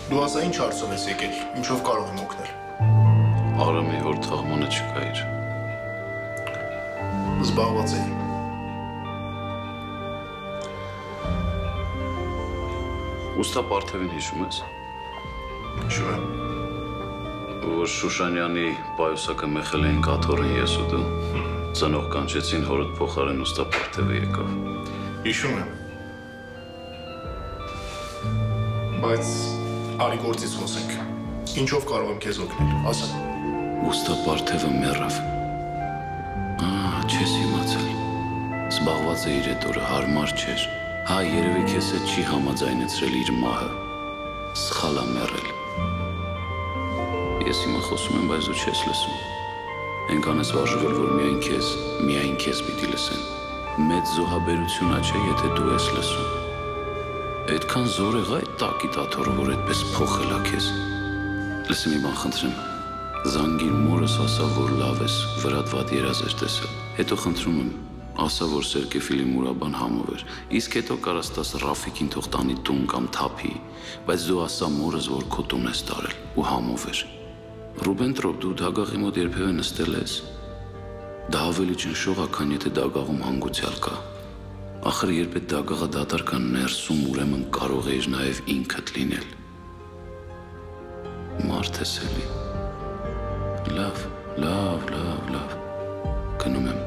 Դու ասա ինչ հարցով ես եկել, ինչով կարող եմ օգնել։ Արամի հոր թաղմանը չկա իր։ Զբաղված էի։ Ուստա Պարթևին հիշում ես։ Հիշում եմ։ Որ Շուշանյանի պայուսակը մեխել էին կաթորին ես ու դու, ծնող կանչեցին հորդ փոխարեն ուստա Պարթևը եկավ։ Հիշում եմ։ Բայց արի գործից խոսենք։ Ինչով կարող եմ քեզ օգնել, ասա։ Ուստա Պարթևը մեռավ։ Չես իմացել։ Զբաղված է իր այդ օրը, հարմար չէր։ Հա, երևի քեզ հետ չի համաձայնեցրել իր մահը։ Սխալ ա մեռել։ Ես հիմա խոսում եմ, բայց դու չես լսում։ Այնքան ես վարժվել, որ միայն քեզ պիտի լսեն։ Մեծ զոհաբերություն ա, չէ, եթե դու ես լսում։ Այդքան զորեղ այդ տակի տաթորը, որ այդպես փոխել ա քեզ։ Լսի մի բան խնդրեմ։ Զանգիր մորս ասա, որ լավ ես, վրատ վատ երազ էր տեսել։ Հետո խնդրում եմ, ասա, որ Սերկեֆիլի մուրաբան համով էր։ Իսկ հետո կարաս տաս Ռաֆիկին թող տանի տուն կամ թափի, բայց դու ասա մորս, որ քո տուն ես տարել ու համով էր։ Ռուբենտրոպ, դու դագաղի մոտ երբևէ նստել ես։ Դա ավելի ճնշող ա, քան եթե դագաղում հանգուցյալ կա։ Ախր երբ այդ դագաղը դատարկ ա ներսում, ուրեմն կարող էիր նաև ինքդ լինել։ Մարդ ես էլի։ Լավ, գնում եմ։